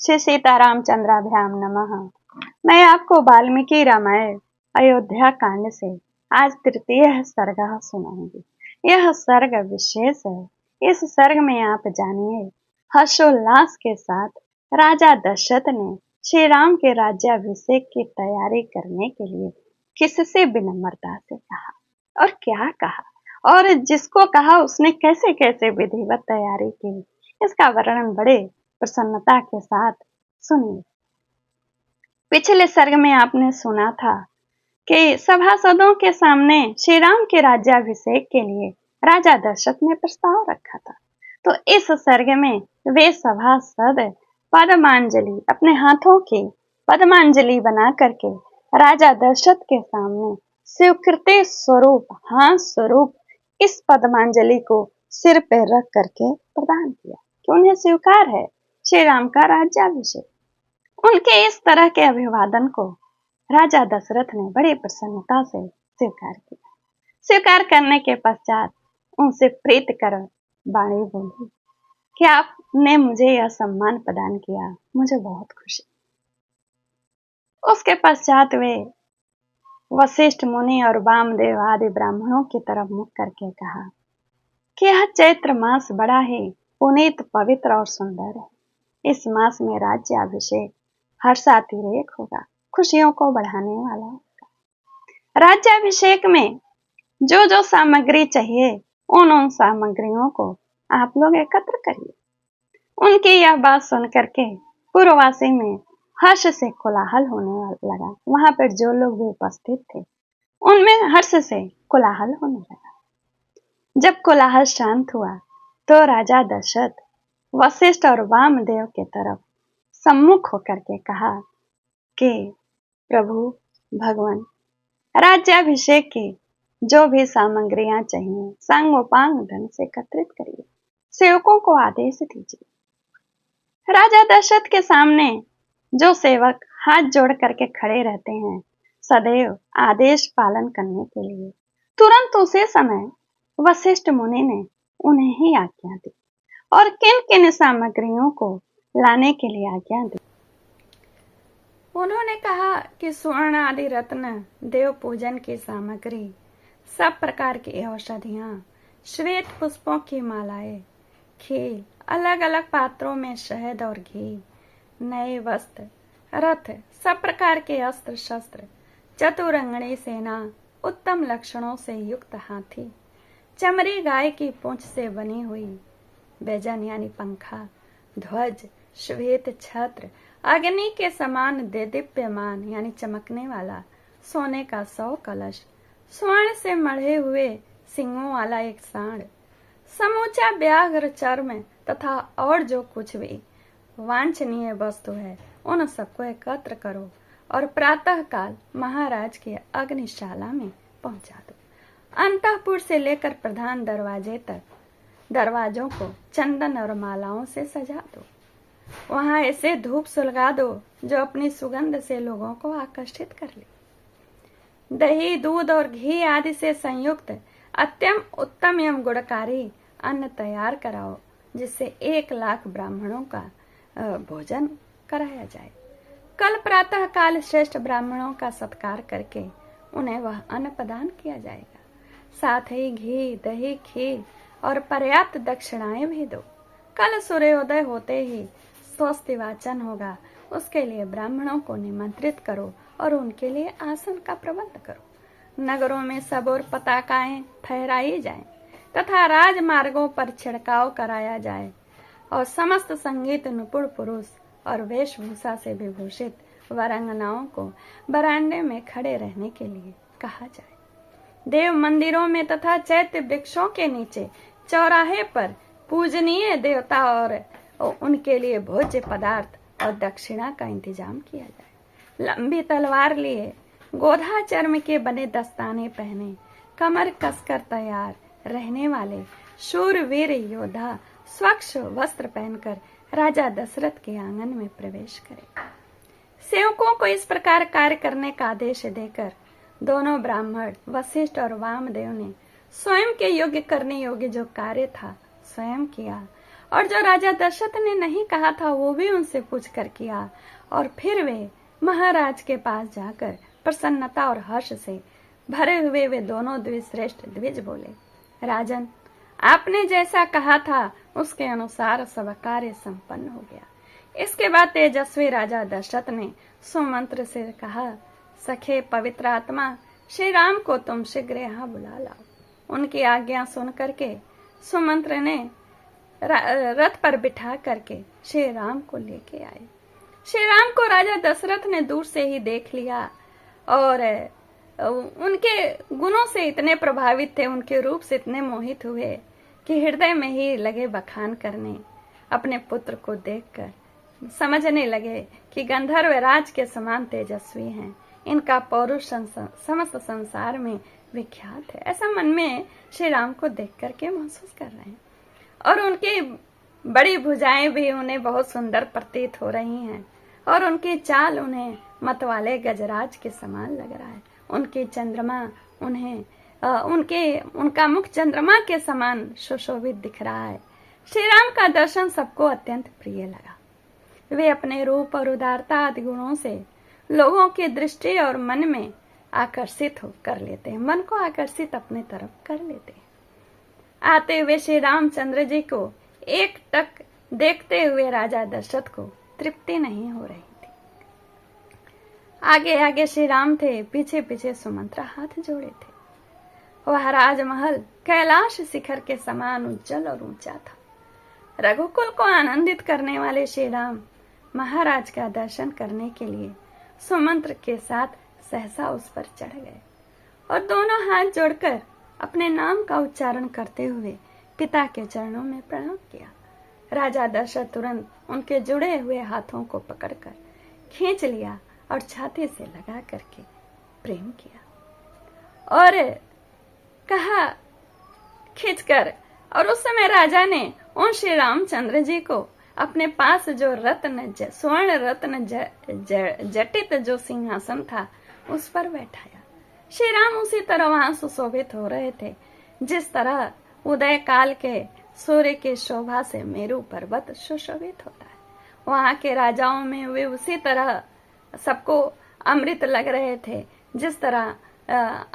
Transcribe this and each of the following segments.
श्री सीतारामचंद्राभ्याम नमः। मैं आपको वाल्मीकि रामायण अयोध्या कांड से आज तृतीय सर्ग सुनाऊंगी। यह सर्ग विशेष है। इस सर्ग में आप जानिए हर्षोल्लास के साथ राजा दशरथ ने श्री राम के राज्याभिषेक की तैयारी करने के लिए किससे विनम्रता से कहा और क्या कहा, और जिसको कहा उसने कैसे कैसे विधिवत तैयारी की, इसका वर्णन बड़े प्रसन्नता के साथ सुनिए। पिछले सर्ग में आपने सुना था कि सभासदों के सामने श्री राम के राज्याभिषेक के लिए राजा दशरथ ने प्रस्ताव रखा था। तो इस सर्ग में वे सभासद पद्मांजलि अपने हाथों की पद्मांजलि बना करके राजा दशरथ के सामने स्वीकृति स्वरूप हाथ स्वरूप इस पद्मांजलि को सिर पर रख करके प्रदान किया कि उन्हें स्वीकार है श्री राम का राज्याभिषेक। उनके इस तरह के अभिवादन को राजा दशरथ ने बड़ी प्रसन्नता से स्वीकार किया। स्वीकार करने के पश्चात उनसे प्रीत कर वाणी बोली कि आपने मुझे यह सम्मान प्रदान किया, मुझे बहुत खुशी। उसके पश्चात वे वशिष्ठ मुनि और वामदेव आदि ब्राह्मणों की तरफ मुख करके कहा कि यह चैत्र मास बड़ा ही पुनीत, पवित्र और सुंदर है। इस मास में राज्याभिषेक हर्षातिरेक होगा, खुशियों को बढ़ाने वाला होगा। राज्याभिषेक में जो जो सामग्री चाहिए उन सामग्रियों को आप लोग एकत्र करिए। उनकी यह बात सुन करके पूर्ववासी में हर्ष से कोलाहल होने लगा। वहां पर जो लोग भी उपस्थित थे उनमें हर्ष से कोलाहल होने लगा। जब कोलाहल शांत हुआ तो राजा दशरथ वशिष्ठ और वामदेव के तरफ सम्मुख होकर के कहा कि प्रभु भगवान, राज्याभिषेक की जो भी सामग्रियां चाहिए सांगोपांग ढंग से एकत्रित करिए, सेवकों को आदेश दीजिए। राजा दशरथ के सामने जो सेवक हाथ जोड़ करके खड़े रहते हैं सदैव आदेश पालन करने के लिए, तुरंत उसी समय वशिष्ठ मुनि ने उन्हें ही आज्ञा दी और किन किन सामग्रियों को लाने के लिए आज्ञा दी। उन्होंने कहा कि स्वर्ण आदि रत्न, देव पूजन की सामग्री, सब प्रकार की औषधियां, श्वेत पुष्पों की मालाएं, खील, अलग अलग पात्रों में शहद और घी, नए वस्त्र, रथ, सब प्रकार के अस्त्र शस्त्र, चतुरंगणी सेना, उत्तम लक्षणों से युक्त हाथी, चमड़ी गाय की पूंछ से बनी हुई व्यजन यानी पंखा, ध्वज, श्वेत छत्र, अग्नि के समान देदीप्यमान यानी चमकने वाला सोने का 100 कलश, स्वर्ण से मढ़े हुए सिंगों वाला एक सांड, समूचा व्याघ्र चर्म तथा और जो कुछ भी वांछनीय वस्तु है उन सबको एकत्र करो और प्रातः काल महाराज के अग्निशाला में पहुंचा दो। अंतःपुर से लेकर प्रधान दरवाजे तक दरवाजों को चंदन और मालाओं से सजा दो। वहां ऐसे धूप सुलगा दो जो अपनी सुगंध से लोगों को आकर्षित कर ले। दही, दूध और घी आदि से संयुक्त अत्यंत उत्तम एवं गुणकारी अन्न तैयार कराओ, जिससे 1 लाख ब्राह्मणों का भोजन कराया जाए। कल प्रातः काल श्रेष्ठ ब्राह्मणों का सत्कार करके उन्हें वह अन्न प्रदान किया जाएगा। साथ ही घी, दही, खीर और पर्याप्त दक्षिणाएं भी दो। कल सूर्योदय होते ही स्वस्ति वाचन होगा, उसके लिए ब्राह्मणों को निमंत्रित करो और उनके लिए आसन का प्रबंध करो। नगरों में सब और पताकाएं फहराई जाएं तथा राजमार्गों पर छिड़काव कराया जाए और समस्त संगीत निपुण पुरुष और वेशभूषा से विभूषित वरांगनाओं को बरामदे में खड़े रहने के लिए कहा जाए। देव मंदिरों में तथा चैत्य वृक्षों के नीचे चौराहे पर पूजनीय देवता और उनके लिए भोज्य पदार्थ और दक्षिणा का इंतजाम किया जाए। लंबी तलवार लिए, गोधा चर्म के बने दस्ताने पहने, कमर कसकर तैयार रहने वाले शूरवीर योद्धा स्वच्छ वस्त्र पहनकर राजा दशरथ के आंगन में प्रवेश करें। सेवकों को इस प्रकार कार्य करने का आदेश देकर दोनों ब्राह्मण वशिष्ठ और वामदेव ने स्वयं के योग्य करने योग्य जो कार्य था स्वयं किया और जो राजा दशरथ ने नहीं कहा था वो भी उनसे पूछ कर किया। और फिर वे महाराज के पास जाकर प्रसन्नता और हर्ष से भरे हुए वे दोनों द्विश्रेष्ठ द्विज बोले, राजन, आपने जैसा कहा था उसके अनुसार सब कार्य संपन्न हो गया। इसके बाद तेजस्वी राजा दशरथ ने सुमंत्र से कहा, सखे पवित्र आत्मा, श्री राम को तुम शीघ्र यहाँ बुला लाओ। उनकी आज्ञा सुन करके सुमंत्र ने रथ पर बिठा करके श्री राम को लेके आए। श्री राम को राजा दशरथ ने दूर से ही देख लिया और उनके गुणों से इतने प्रभावित थे, उनके रूप से इतने मोहित हुए कि हृदय में ही लगे बखान करने। अपने पुत्र को देखकर समझने लगे कि गंधर्व राज के समान तेजस्वी हैं, इनका पौरुष समस्त संसार में विख्यात है। ऐसा मन में श्री राम को देख करके महसूस कर रहे हैं और उनकी बड़ी भुजाएं भी उन्हें बहुत सुंदर प्रतीत हो रही हैं और उनकी चाल उन्हें मतवाले गजराज के समान लग रहा है। उनकी चंद्रमा उन्हें उनका मुख चंद्रमा के समान सुशोभित दिख रहा है। श्री राम का दर्शन सबको अत्यंत प्रिय लगा। वे अपने रूप और उदारता आदि गुणों से लोगों की दृष्टि और मन में आकर्षित कर लेते हैं, मन को आकर्षित अपने तरफ कर लेते हैं। आते हुए श्री रामचंद्र जी को एक टक देखते हुए राजा दशरथ को तृप्ति नहीं हो रही थी। आगे आगे श्री राम थे, पीछे पीछे सुमंत्रा हाथ जोड़े थे। वह राजमहल कैलाश शिखर के समान उज्जवल और ऊंचा था। रघुकुल को आनंदित करने वाले श्री राम महाराज का दर्शन करने के लिए सुमंत्र के साथ सहसा उस पर चढ़ गए और दोनों हाथ जोड़कर अपने नाम का उच्चारण करते हुए पिता के चरणों में प्रणाम किया। राजा दशरथ तुरंत उनके जुड़े हुए हाथों को पकड़कर खींच लिया और छाती से लगा करके प्रेम किया और कहा खींचकर। और उस समय राजा ने उन श्री रामचंद्र जी को अपने पास जो स्वर्ण रत्न जटित जो सिंहासन था उस पर बैठाया। श्री राम उसी तरह वहां सुशोभित हो रहे थे जिस तरह उदय काल के सूर्य की शोभा से मेरू पर्वत सुशोभित होता है। वहां के राजाओं में वे उसी तरह सबको अमृत लग रहे थे जिस तरह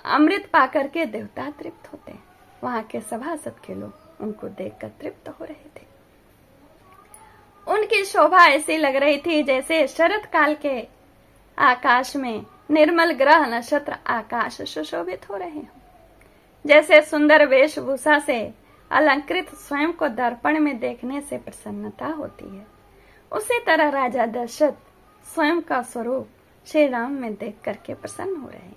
अमृत पाकर के देवता तृप्त होते हैं। वहां के सभासद के लोग उनको देखकर तृप्त हो रहे थे। उनकी शोभा ऐसी लग रही थी जैसे शरद काल के आकाश में निर्मल ग्रह नक्षत्र आकाश सुशोभित हो रहे हों। जैसे सुंदर वेशभूषा से अलंकृत स्वयं को दर्पण में देखने से प्रसन्नता होती है, उसी तरह राजा दशरथ स्वयं का स्वरूप श्री राम में देख करके प्रसन्न हो रहे हैं।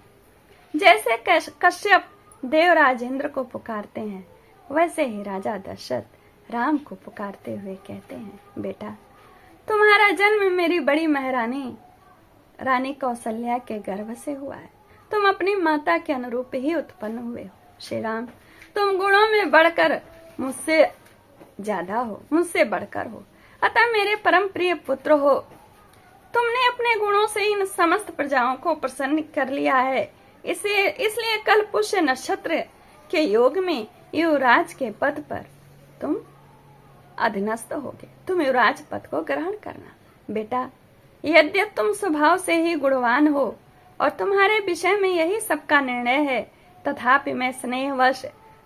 जैसे कश्यप देवराज इंद्र को पुकारते हैं, वैसे ही राजा दशरथ राम को पुकारते हुए कहते हैं, बेटा, तुम्हारा जन्म मेरी बड़ी महारानी रानी कौशल्या के गर्भ से हुआ है। तुम अपनी माता के अनुरूप ही उत्पन्न हुए हो। श्री राम, तुम गुणों में बढ़कर मुझसे ज्यादा हो, मुझसे बढ़कर हो, अतः मेरे परम प्रिय पुत्र हो। तुमने अपने गुणों से इन समस्त प्रजाओं को प्रसन्न कर लिया है। इसलिए कल पुष्य नक्षत्र के योग में युवराज के पद पर तुम अधीनस्थ होगे। तुम युवराज पद को ग्रहण करना। बेटा, यद्यपि तुम स्वभाव से ही गुणवान हो और तुम्हारे विषय में यही सबका निर्णय है, तथापि मैं स्नेहवश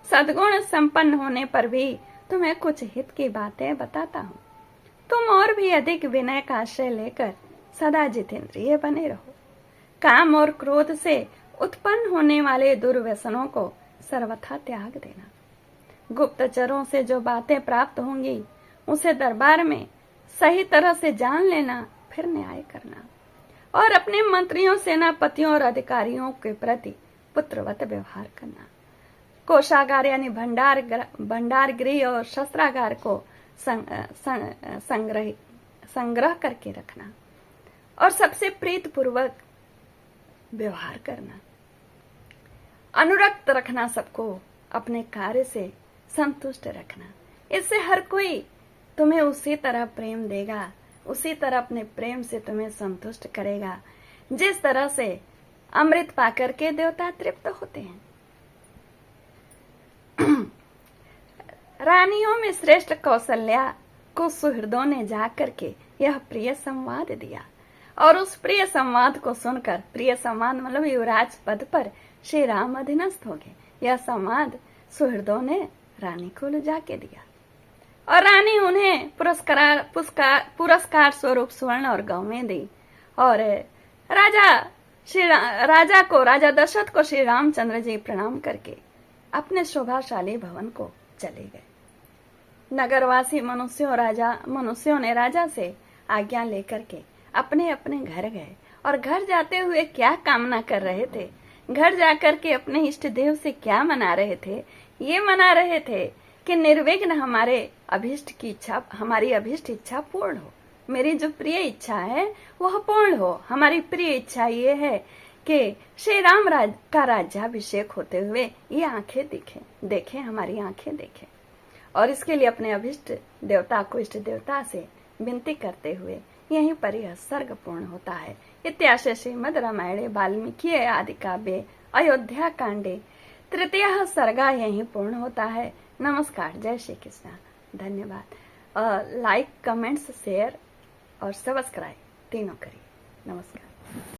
सद्गुण संपन्न होने पर भी तुम्हें कुछ हित की बातें बताता हूँ। तुम और भी अधिक विनय का आश्रय लेकर सदा जितेंद्रिय बने रहो। काम और क्रोध से उत्पन्न होने वाले दुर्व्यसनों को सर्वथा त्याग देना। गुप्तचरों से जो बातें प्राप्त होंगी उसे दरबार में सही तरह से जान लेना, फिर न्याय करना और अपने मंत्रियों, सेनापतियों और अधिकारियों के प्रति पुत्रवत व्यवहार करना। कोषागार यानी भंडार गृह और शस्त्रागार को संग्रह करके रखना और सबसे प्रीत पूर्वक व्यवहार करना। अनुरक्त रखना, सबको अपने कार्य से संतुष्ट रखना। इससे हर कोई तुम्हें उसी तरह प्रेम देगा, उसी तरह अपने प्रेम से तुम्हें संतुष्ट करेगा जिस तरह से अमृत पाकर के देवता तृप्त होते हैं। रानियों में श्रेष्ठ कौशल्या को सुहृदों ने जाकर के यह प्रिय संवाद दिया। और उस प्रिय संवाद को सुनकर, प्रिय संवाद मतलब युवराज पद पर श्री राम अधीनस्थ हो गए। यह संवाद सुहृदों ने रानी को ले जाके दिया और रानी उन्हें पुरस्कार स्वरूप स्वर्ण और गौवें दी। और राजा दशरथ को श्री रामचंद्र जी प्रणाम करके अपने शोभाशाली भवन को चले गए। नगरवासी मनुष्यों ने राजा से आज्ञा लेकर के अपने अपने घर गए और घर जाते हुए क्या कामना कर रहे थे, घर जाकर के अपने इष्ट देव से क्या मना रहे थे? ये मना रहे थे कि निर्विघ्न हमारी अभिष्ट इच्छा पूर्ण हो, मेरी जो प्रिय इच्छा है वह पूर्ण हो। हमारी प्रिय इच्छा ये है कि श्री राम का राज्याभिषेक होते हुए ये आंखें देखें, हमारी आंखें देखें। और इसके लिए अपने अभिष्ट देवता को इष्ट देवता से विनती करते हुए यहीं पर यह सर्ग पूर्ण होता है। इत्याशय श्रीमद् रामायणे वाल्मीकि आदि काव्ये अयोध्या कांडे तृतीय सर्गा यहीं पूर्ण होता है। नमस्कार, जय श्री कृष्ण, धन्यवाद। लाइक, कमेंट्स, शेयर और सब्सक्राइब तीनों करिए। नमस्कार।